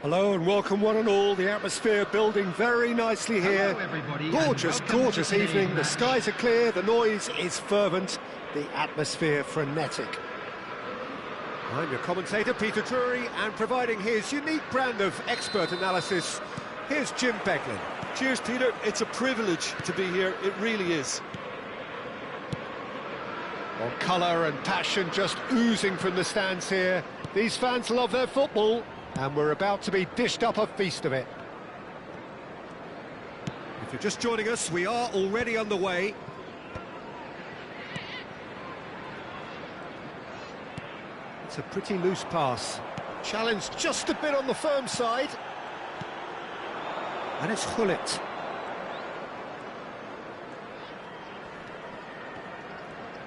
Hello and welcome one and all. The atmosphere building very nicely here. Hello everybody, gorgeous, gorgeous evening. The skies are clear, the noise is fervent, the atmosphere frenetic. I'm your commentator, Peter Drury, and providing his unique brand of expert analysis, here's Jim Beglin. Cheers, Peter. It's a privilege to be here. It really is. Well, colour and passion just oozing from the stands here. These fans love their football, and we're about to be dished up a feast of it. If you're just joining us, we are already underway. It's a pretty loose pass. Challenge just a bit on the firm side. And it's Gullit.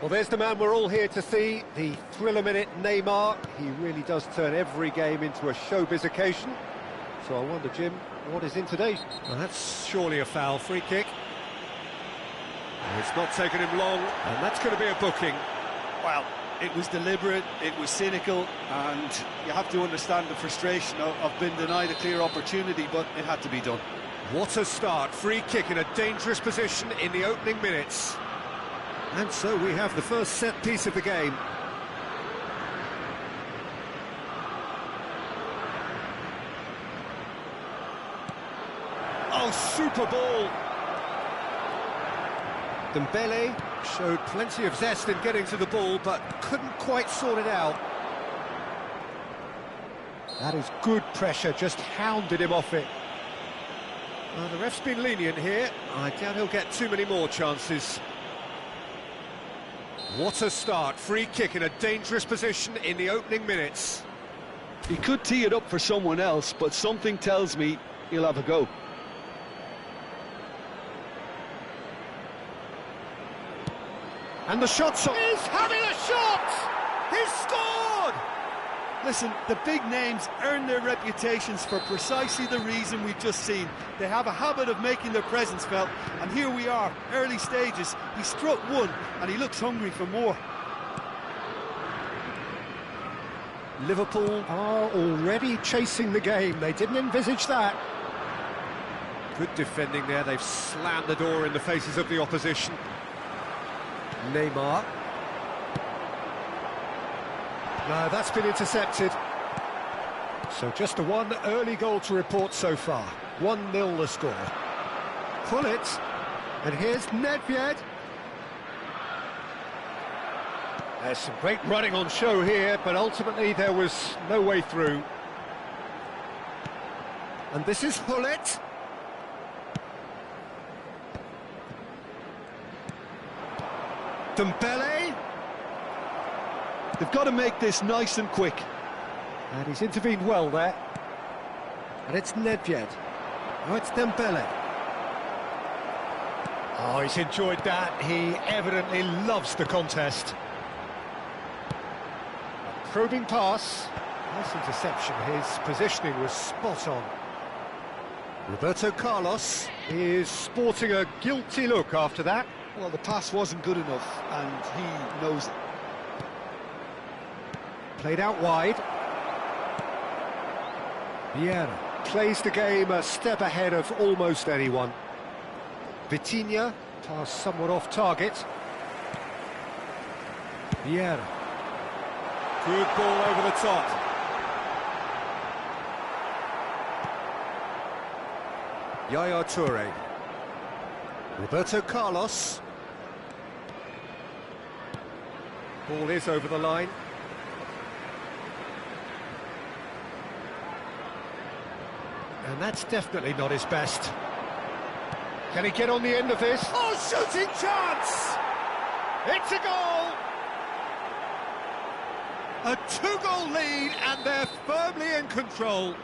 Well, there's the man we're all here to see, the thriller-minute Neymar. He really does turn every game into a showbiz occasion. So I wonder, Jim, what is in today's? Well, that's surely a foul. Free kick. It's not taken him long, and that's going to be a booking. Well, it was deliberate, it was cynical, and you have to understand the frustration of being denied a clear opportunity, but it had to be done. What a start. Free kick in a dangerous position in the opening minutes. And so we have the first set piece of the game. Oh, super ball! Dembele showed plenty of zest in getting to the ball, but couldn't quite sort it out. That is good pressure, just hounded him off it. Well, the ref's been lenient here. I doubt he'll get too many more chances. What a start. Free kick in a dangerous position in the opening minutes. He could tee it up for someone else, but something tells me he'll have a go. And the shot's on. He's having a shot! He's scored! Listen, the big names earn their reputations for precisely the reason we've just seen. They have a habit of making their presence felt, and here we are, early stages. He struck one, and he looks hungry for more. Liverpool are already chasing the game. They didn't envisage that. Good defending there. They've slammed the door in the faces of the opposition. Neymar. No, that's been intercepted. So just a one early goal to report so far. 1-0 the score. Gullit. And here's Nedved. There's some great running on show here, but ultimately there was no way through. And this is Gullit. Dembele. They've got to make this nice and quick. And he's intervened well there. And it's Nedved. Oh, it's Dembele. Oh, he's enjoyed that. He evidently loves the contest. A probing pass. Nice interception. His positioning was spot on. Roberto Carlos is sporting a guilty look after that. Well, the pass wasn't good enough, and he knows it. Played out wide. Vieira plays the game a step ahead of almost anyone. Vitinha, pass somewhat off target. Vieira. Good ball over the top. Yaya Toure. Roberto Carlos. Ball is over the line. And that's definitely not his best. Can he get on the end of this? Oh, shooting chance! It's a goal! A two-goal lead, and they're firmly in control.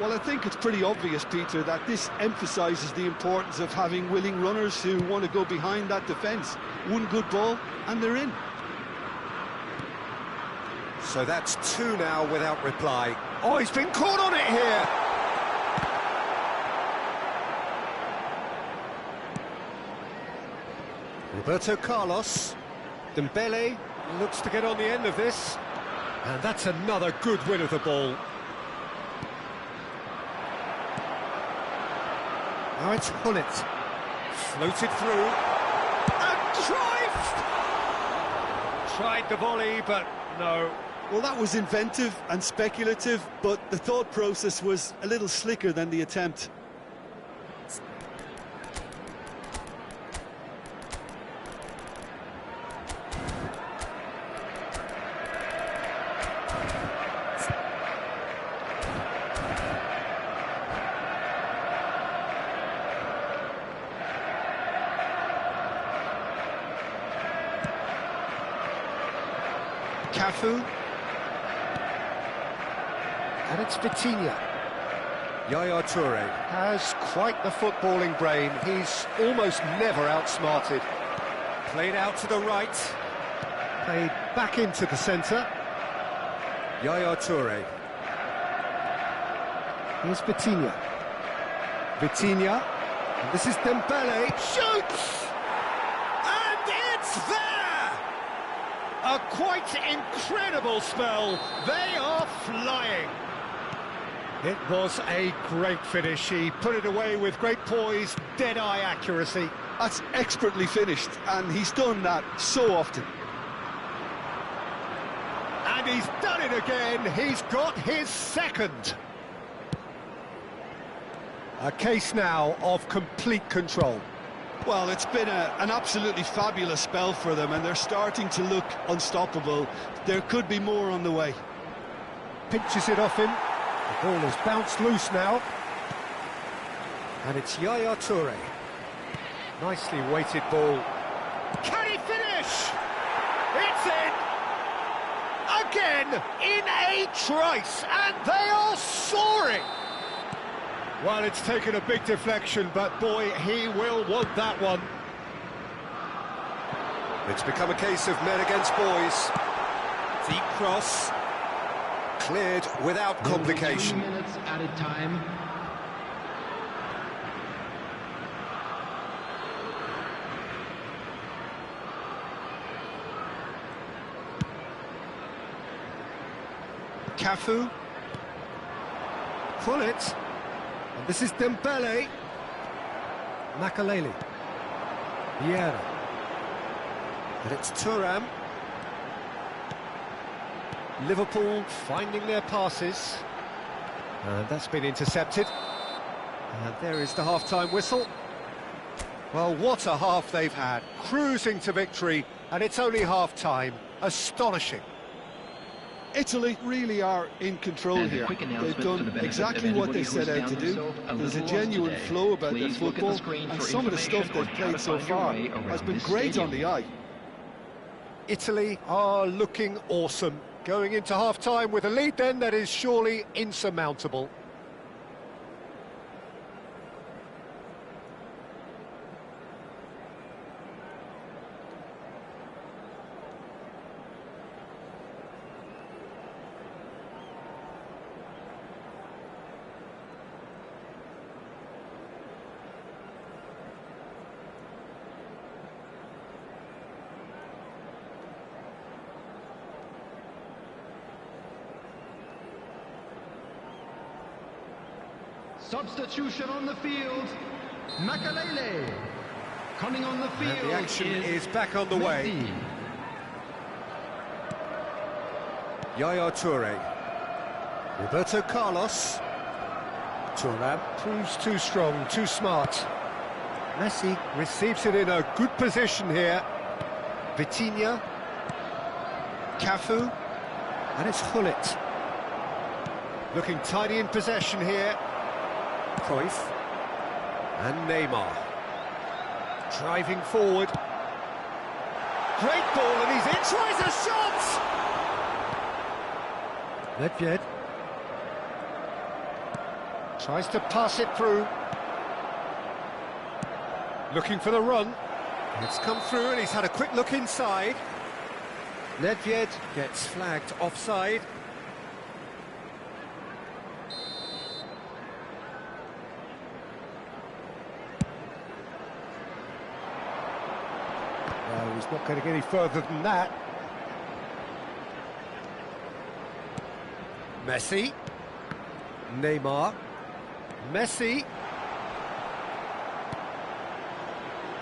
Well, I think it's pretty obvious, Peter, that this emphasises the importance of having willing runners who want to go behind that defence. One good ball, and they're in. So that's two now without reply. Oh, he's been caught on it here! Roberto Carlos. Dembele looks to get on the end of this. And that's another good win of the ball. Now it's Hullet. Floated through. And Cruyff! Tried the volley, but no. Well, that was inventive and speculative, but the thought process was a little slicker than the attempt. Cafu. And it's Vitinha. Yaya Toure has quite the footballing brain. He's almost never outsmarted. Played out to the right. Played back into the centre. Yaya Toure. Here's Vitinha. Vitinha. And this is Dembele. Shoots! And it's there! A quite incredible spell. They are flying. It was a great finish. He put it away with great poise, dead-eye accuracy. That's expertly finished, and he's done that so often. And he's done it again. He's got his second. A case now of complete control. Well, it's been an absolutely fabulous spell for them, and they're starting to look unstoppable. There could be more on the way. Pinches it off him. The ball has bounced loose now. And it's Yaya Toure. Nicely weighted ball. Can he finish? It's in! Again, in a trice, and they are soaring! Well, it's taken a big deflection, but boy, he will want that one. It's become a case of men against boys. Deep cross. Cleared without complication. 2 minutes added time. Cafu. Hullet. And this is Dembele. Makaleli. Vieira. And it's Thuram. Liverpool finding their passes. And that's been intercepted. And there is the half-time whistle. Well, what a half they've had. Cruising to victory, and it's only half-time. Astonishing. Italy really are in control here. They've done exactly what they set out to do. There's a genuine flow about their football, and some of the stuff they've played so far has been great on the eye. Italy are looking awesome. Going into half-time with a lead then that is surely insurmountable. Substitution on the field. Makaleli. Coming on the field. And the action is back on the way. Yaya Toure. Roberto Carlos. Thuram proves too strong, too smart. Messi receives it in a good position here. Vitinha. Cafu. And it's Hullet. Looking tidy in possession here. Cruyff. And Neymar. Driving forward. Great ball, and he's in. Tries a shot! Nedved. Tries to pass it through. Looking for the run. It's come through, and he's had a quick look inside. Nedved gets flagged offside. No, he's not going to get any further than that. Messi. Neymar. Messi.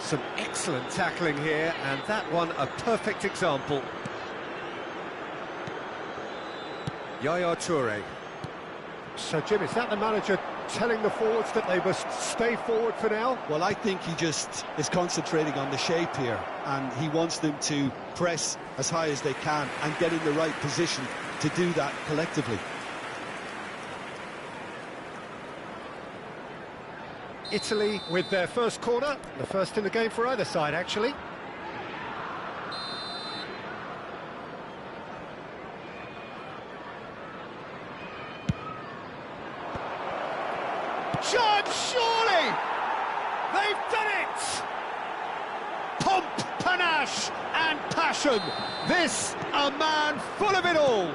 Some excellent tackling here, and that one a perfect example. Yaya Toure. So, Jim, is that the manager telling the forwards that they must stay forward for now? Well, I think he just is concentrating on the shape here, and he wants them to press as high as they can and get in the right position to do that collectively. Italy with their first corner, the first in the game for either side, actually. Chance, surely! They've done it! Pomp, panache and passion. This, a man full of it all.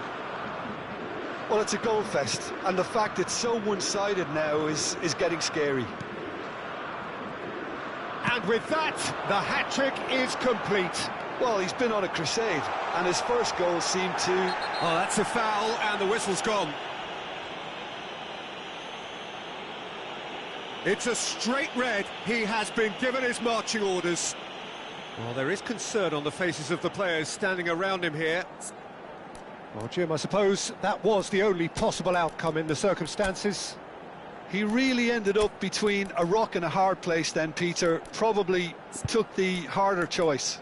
Well, it's a goal fest, and the fact it's so one-sided now is getting scary. And with that, the hat-trick is complete. Well, he's been on a crusade, and his first goal seemed to... Oh, that's a foul, and the whistle's gone. It's a straight red. He has been given his marching orders. Well, there is concern on the faces of the players standing around him here. Well, Jim, I suppose that was the only possible outcome in the circumstances. He really ended up between a rock and a hard place then, Peter. Probably took the harder choice.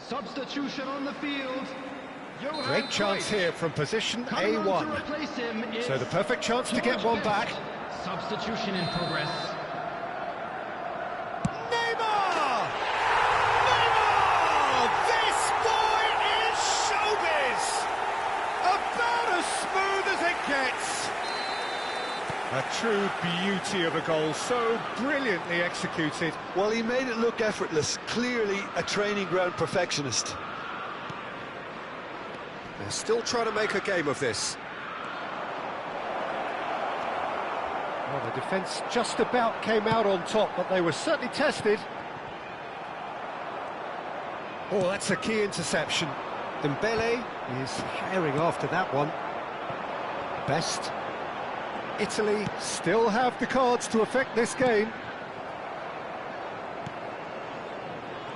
Substitution on the field. Great chance here from position A1. So the perfect chance to get one back. Substitution in progress. Neymar! Neymar! This boy is showbiz! About as smooth as it gets. A true beauty of a goal, so brilliantly executed. Well, he made it look effortless. Clearly a training ground perfectionist. They're still trying to make a game of this. Well, the defence just about came out on top, but they were certainly tested. Oh, that's a key interception. Dembele is herring after that one. Best. Italy still have the cards to affect this game.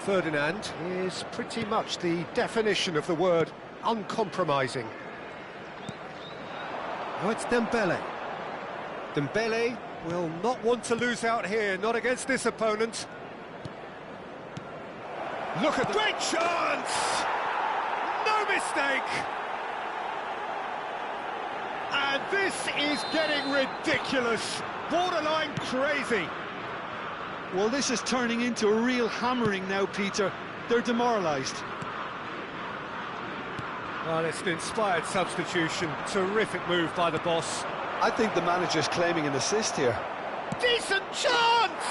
Ferdinand is pretty much the definition of the word uncompromising. Oh, it's Dembele. Dembele will not want to lose out here, not against this opponent. Look at the great chance! No mistake! And this is getting ridiculous, borderline crazy. Well, this is turning into a real hammering now, Peter. They're demoralised. Well, it's an inspired substitution. Terrific move by the boss. I think the manager's claiming an assist here. Decent chance!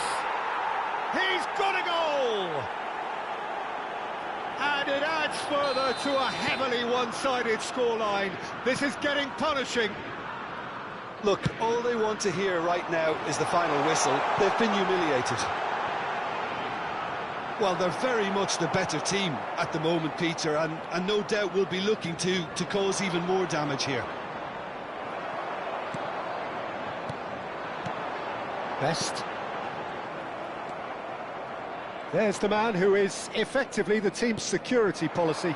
He's got a goal! And it adds further to a heavily one-sided scoreline. This is getting punishing. Look, all they want to hear right now is the final whistle. They've been humiliated. Well, they're very much the better team at the moment, Peter, and no doubt will be looking to cause even more damage here. Best. There's the man who is effectively the team's security policy.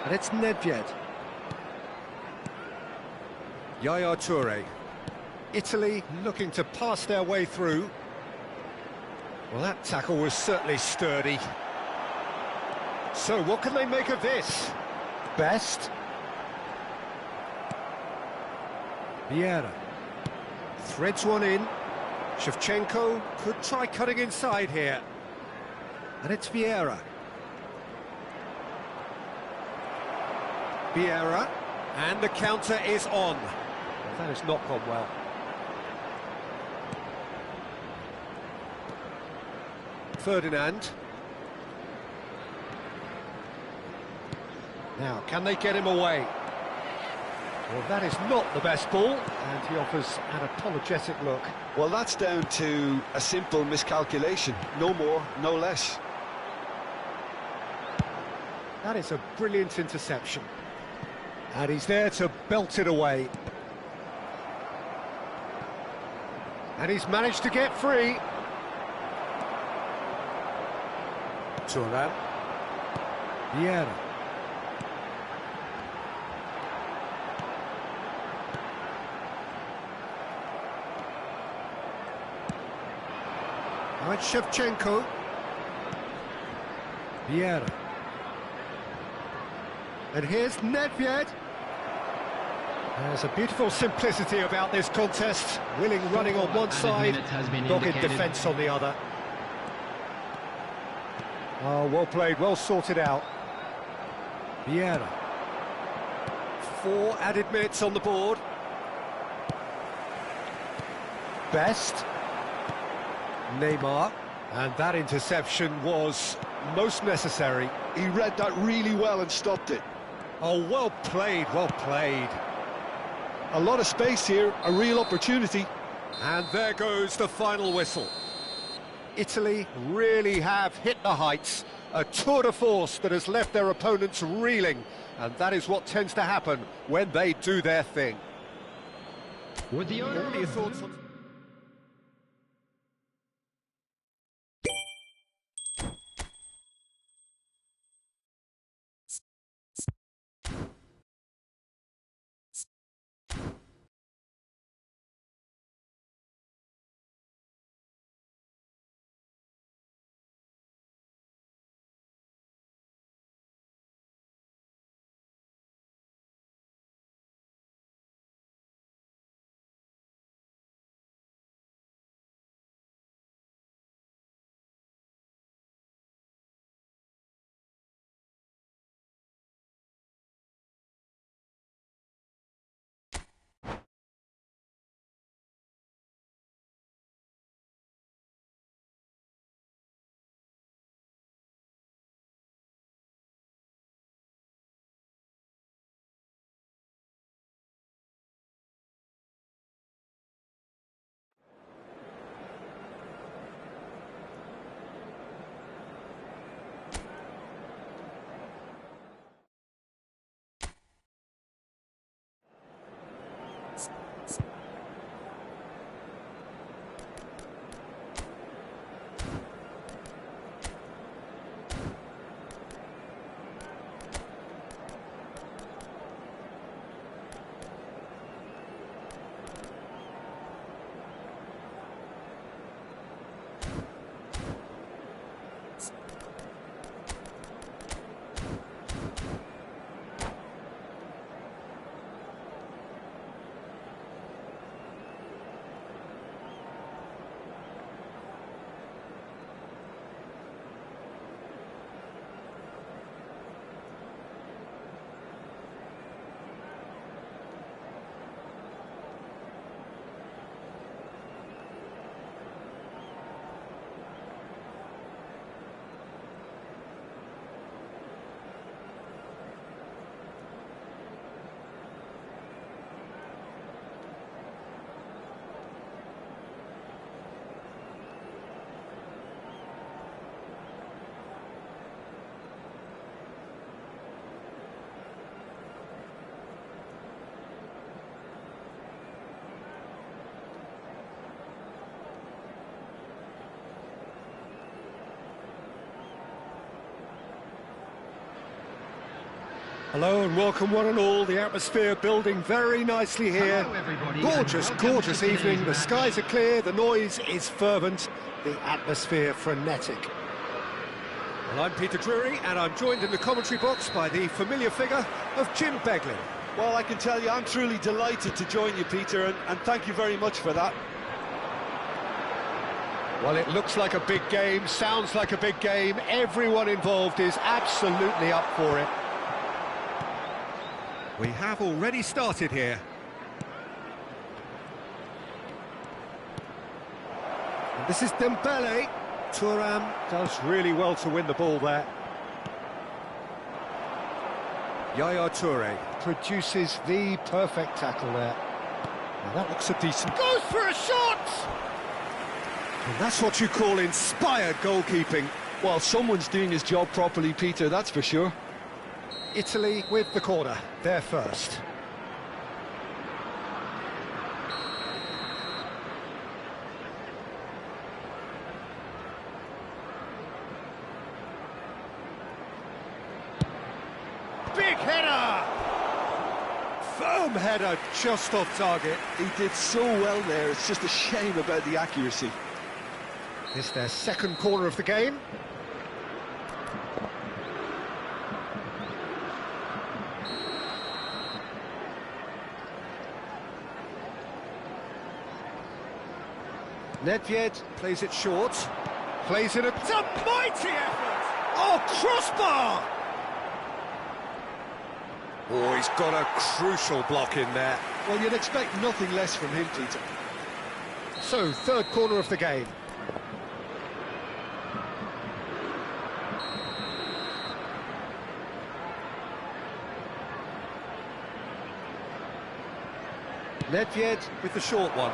And it's Nedved. Yaya Toure. Italy looking to pass their way through. Well, that tackle was certainly sturdy. So, what can they make of this? Best. Vieira. Threads one in. Shevchenko could try cutting inside here. And it's Vieira. Vieira. And the counter is on. Well, that has not gone well. Ferdinand. Now, can they get him away? Well, that is not the best ball, and he offers an apologetic look. Well, that's down to a simple miscalculation. No more, no less. That is a brilliant interception. And he's there to belt it away. And he's managed to get free. Thuram. Vieira. Now it's Shevchenko. Vieira. And here's Nedved. There's a beautiful simplicity about this contest. Willing running on one side, dogged defence on the other. Oh, well played, well sorted out. Vieira. 4 added minutes on the board. Best. Neymar. And that interception was most necessary. He read that really well and stopped it. Oh, well played, well played. A lot of space here, a real opportunity. And there goes the final whistle. Italy really have hit the heights. A tour de force that has left their opponents reeling. And that is what tends to happen when they do their thing. With the What are your thoughts on... Hello and welcome one and all. The atmosphere building very nicely here. Hello, everybody, Gorgeous, and welcome gorgeous to today's evening. The match. skies are clear, the noise is fervent, the atmosphere frenetic. Well, I'm Peter Drury and I'm joined in the commentary box by the familiar figure of Jim Beglin. Well, I can tell you, I'm truly delighted to join you, Peter, and thank you very much for that. Well, it looks like a big game, sounds like a big game. Everyone involved is absolutely up for it. We have already started here. And this is Dembele. Thuram does really well to win the ball there. Yaya Toure produces the perfect tackle there. Now that looks a decent... Goes for a shot! And that's what you call inspired goalkeeping. Well, someone's doing his job properly, Peter, that's for sure. Italy with the corner, they're first. Big header! Firm header, just off target. He did so well there, it's just a shame about the accuracy. It's their second corner of the game. Nedved plays it short, plays it... It's a mighty effort! Oh, crossbar! Oh, he's got a crucial block in there. Well, you'd expect nothing less from him, Peter. So, third corner of the game. Nedved with the short one.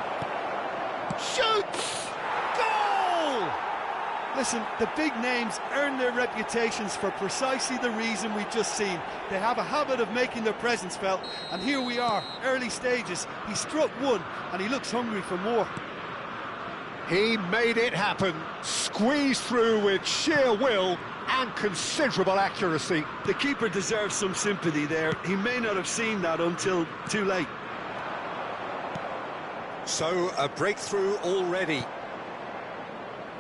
Shoots! Goal! Listen, the big names earn their reputations for precisely the reason we've just seen. They have a habit of making their presence felt, and here we are, early stages. He struck one, and he looks hungry for more. He made it happen, squeezed through with sheer will and considerable accuracy. The keeper deserves some sympathy there. He may not have seen that until too late. So, a breakthrough already.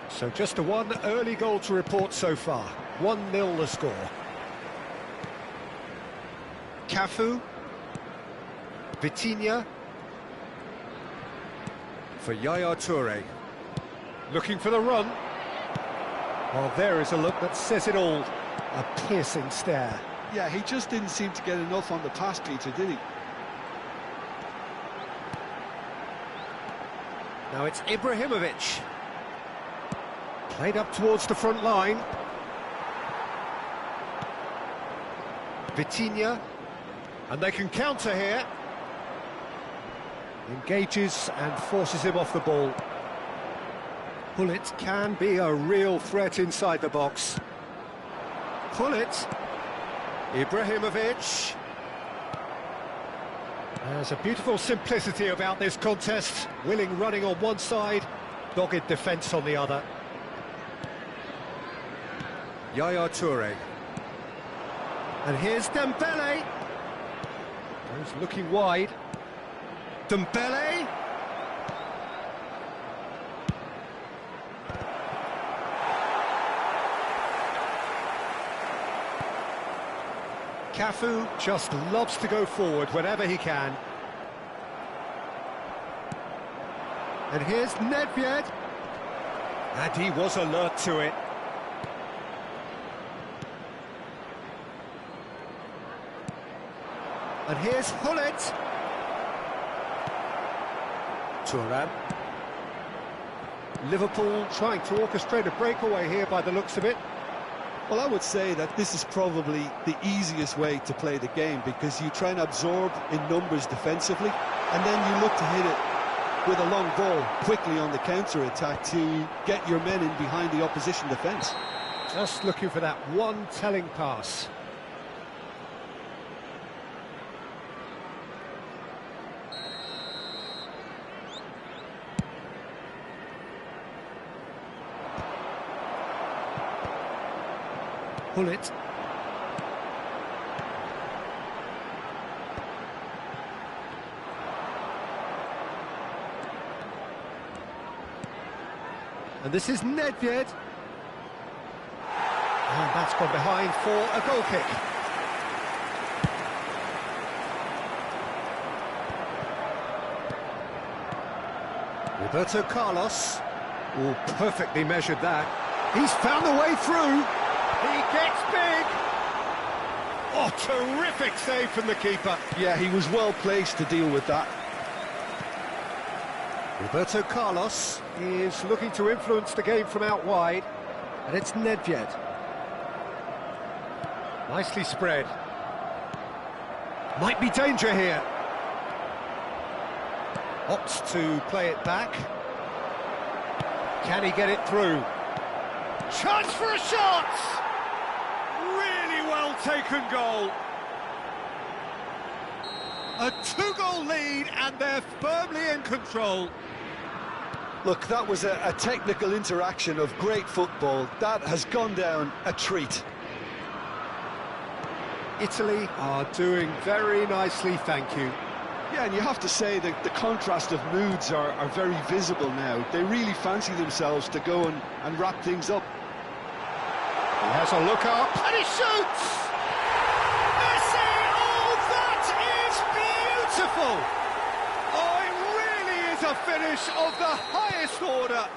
So just a one early goal to report so far. 1-0 the score. Cafu. Vitinha. For Yaya Toure. Looking for the run. Well, there is a look that says it all. A piercing stare. Yeah, he just didn't seem to get enough on the pass, Peter, did he? Now it's Ibrahimovic. Played up towards the front line. Vitinha. And they can counter here. Engages and forces him off the ball. Pullet can be a real threat inside the box. Pullet. Ibrahimovic. There's a beautiful simplicity about this contest. Willing running on one side, dogged defence on the other. Yaya Toure. And here's Dembele. He's looking wide. Dembele. Cafu just loves to go forward whenever he can. And here's Nedved. And he was alert to it. And here's Hullet. Thuram. Liverpool trying to orchestrate a breakaway here by the looks of it. Well, I would say that this is probably the easiest way to play the game, because you try and absorb in numbers defensively, and then you look to hit it with a long ball quickly on the counter-attack to get your men in behind the opposition defence. Just looking for that one telling pass. Pull it. And this is Nedved. And that's gone behind for a goal kick. Roberto Carlos. Oh, perfectly measured that. He's found the way through. He gets big. Oh, terrific save from the keeper. Yeah, he was well placed to deal with that. Roberto Carlos is looking to influence the game from out wide. And it's Nedved. Nicely spread. Might be danger here. Opts to play it back. Can he get it through? Chance for a shot! Really well taken goal. A two-goal lead and they're firmly in control. Look, that was a technical interaction of great football. That has gone down a treat. Italy are doing very nicely, thank you. Yeah, and you have to say that the contrast of moods are very visible now. They really fancy themselves to go and wrap things up. He has a look up, and he shoots! Messi! Oh, that is beautiful! Oh, it really is a finish of the highest order.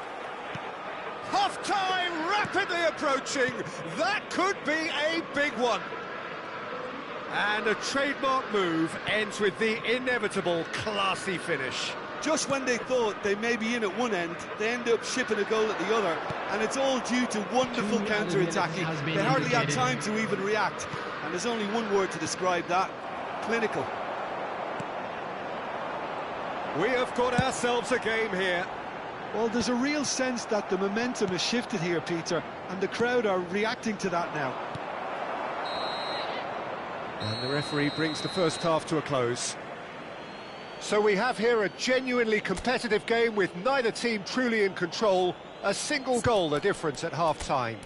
Half-time rapidly approaching. That could be a big one. And a trademark move ends with the inevitable classy finish. Just when they thought they may be in at one end, they end up shipping a goal at the other, and it's all due to wonderful counter-attacking. They hardly had time to even react, and there's only one word to describe that: clinical. We have got ourselves a game here. Well, there's a real sense that the momentum has shifted here, Peter, and the crowd are reacting to that now. And the referee brings the first half to a close. So we have here a genuinely competitive game with neither team truly in control. A single goal the difference at half-time.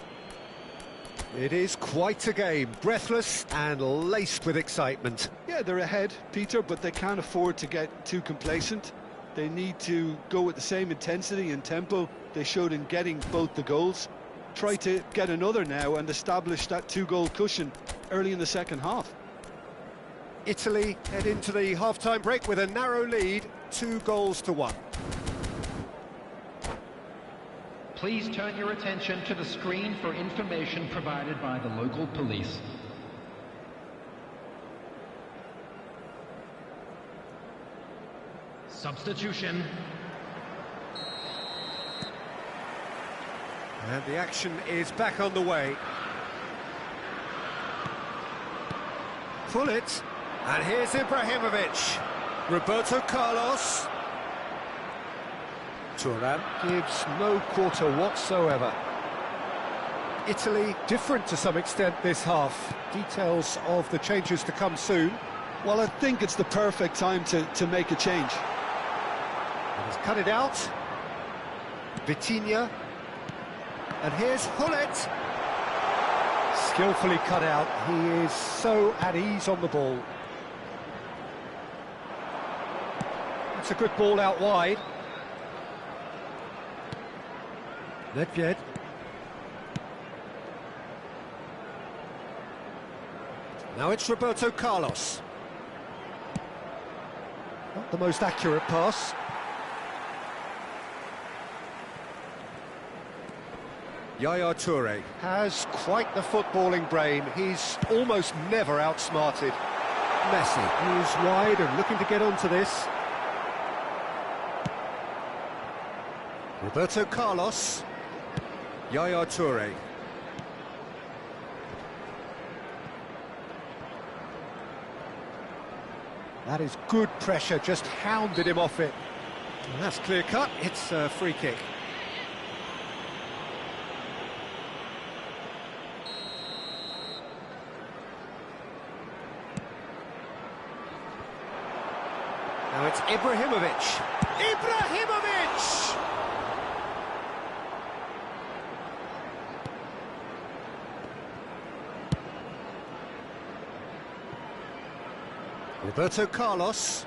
It is quite a game, breathless and laced with excitement. Yeah, they're ahead, Peter, but they can't afford to get too complacent. They need to go with the same intensity and tempo they showed in getting both the goals. Try to get another now and establish that two-goal cushion early in the second half. Italy head into the half-time break with a narrow lead, 2-1. Please turn your attention to the screen for information provided by the local police. Substitution. And the action is back on the way. Pull it. And here's Ibrahimovic. Roberto Carlos. Thuram gives no quarter whatsoever. Italy different to some extent this half. Details of the changes to come soon. Well, I think it's the perfect time to make a change. And he's cut it out. Vitinha. And here's Hullet. Skillfully cut out. He is so at ease on the ball. It's a good ball out wide. Nedved. Now it's Roberto Carlos. Not the most accurate pass. Yaya Toure has quite the footballing brain. He's almost never outsmarted. Messi is wide and looking to get onto this. Roberto Carlos. Yaya Toure. That is good pressure, just hounded him off it. And that's clear cut, it's a free kick. Now it's Ibrahimovic. Ibrahimovic! Roberto Carlos.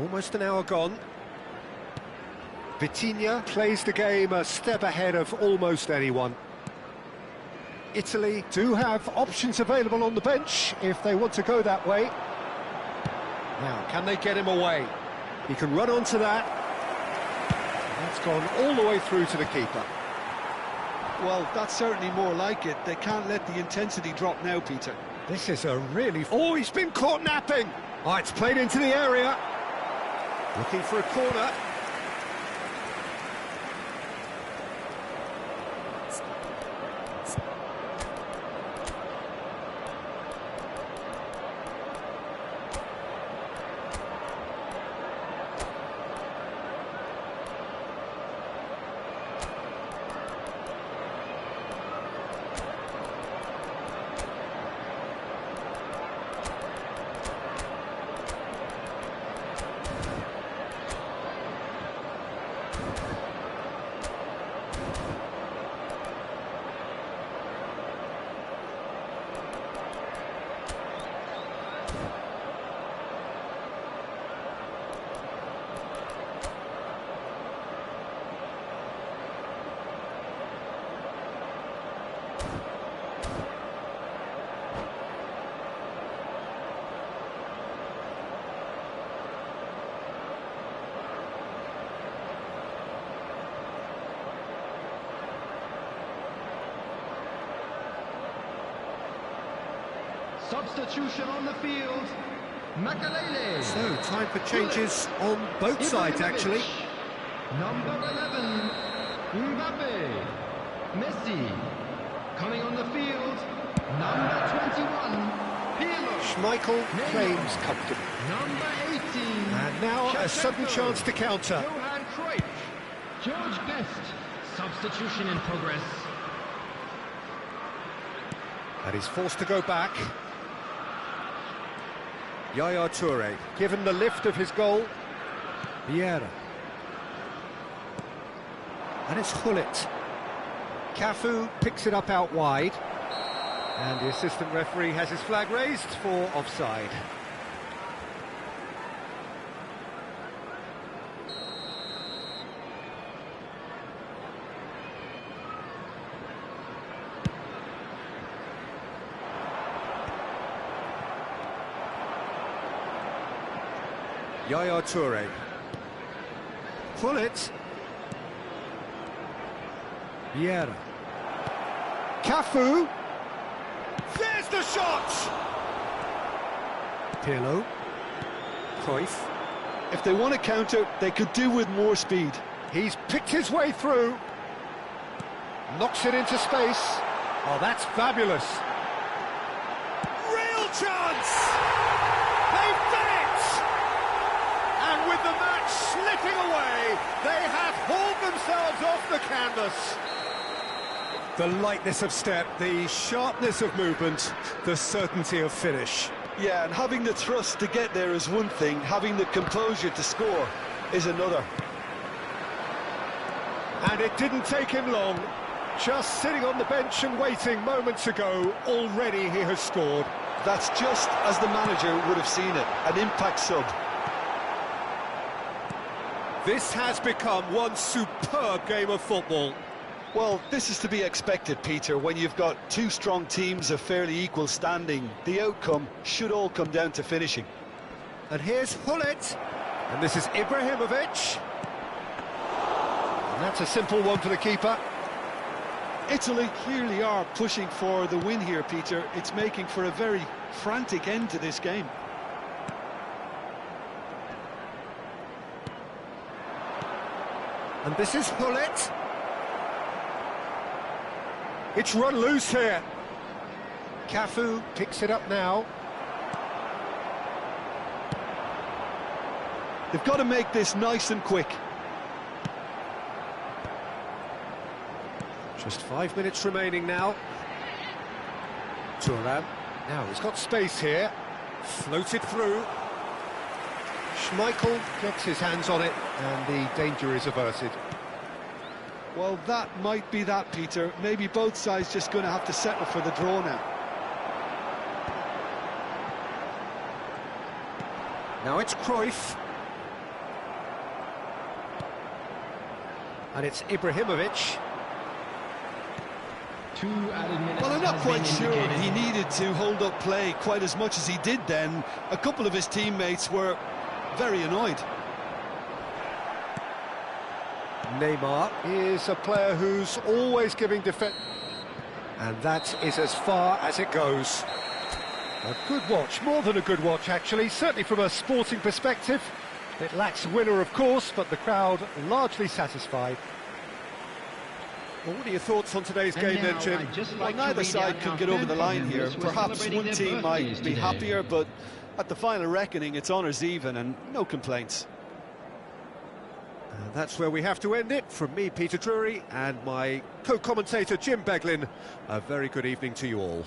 Almost an hour gone. Vitinha plays the game a step ahead of almost anyone. Italy do have options available on the bench if they want to go that way. Now, can they get him away? He can run onto that. That's gone all the way through to the keeper. Well, that's certainly more like it. They can't let the intensity drop now, Peter. This is a really... Oh, he's been caught napping! Oh, it's played into the area. Looking for a corner. Substitution on the field. Makalele. So, time for changes on both sides, actually. Number 11, Mbappe. Messi. Coming on the field, number 21, Pirlo. Schmeichel claims comfortable. Number 18. And now a sudden chance to counter. Johan Cruyff. George Best. Substitution in progress. And he's forced to go back. Yaya Toure, given the lift of his goal. Vieira. And it's Gullit. Cafu picks it up out wide. And the assistant referee has his flag raised for offside. Yaya Toure. Gullit. Vieira. Cafu. There's the shot! Pirlo. Cruyff. If they want to counter, they could do with more speed. He's picked his way through. Knocks it into space. Oh, that's fabulous. Real chance! They've done it! And with the match slipping away, they have hauled themselves off the canvas. The lightness of step, the sharpness of movement, the certainty of finish. Yeah, and having the thrust to get there is one thing, having the composure to score is another. And it didn't take him long. Just sitting on the bench and waiting moments ago, already he has scored. That's just as the manager would have seen it, an impact sub. This has become one superb game of football. Well, this is to be expected, Peter, when you've got two strong teams of fairly equal standing. The outcome should all come down to finishing. And here's Gullit, and this is Ibrahimovic. And that's a simple one for the keeper. Italy clearly are pushing for the win here, Peter. It's making for a very frantic end to this game. And this is Gullit. It's run loose here. Cafu picks it up now. They've got to make this nice and quick. Just 5 minutes remaining now. Thuram. Now he's got space here. Floated through. Schmeichel gets his hands on it, and the danger is averted. Well, that might be that, Peter. Maybe both sides just going to have to settle for the draw now. Now it's Cruyff. And it's Ibrahimovic. 2 added minutes. Well, I'm not has quite been sure indicated. he needed to hold up play quite as much as he did then. A couple of his teammates were very annoyed. Neymar is a player who's always giving defense, and that is as far as it goes. A good watch, more than a good watch actually, certainly from a sporting perspective. It lacks winner of course, but the crowd largely satisfied. Well, what are your thoughts on today's game then, Jim? Well, neither side could get over the line here. Perhaps one team might be happier, but at the final reckoning it's honours even and no complaints. And that's where we have to end it. From me, Peter Drury, and my co-commentator, Jim Beglin, a very good evening to you all.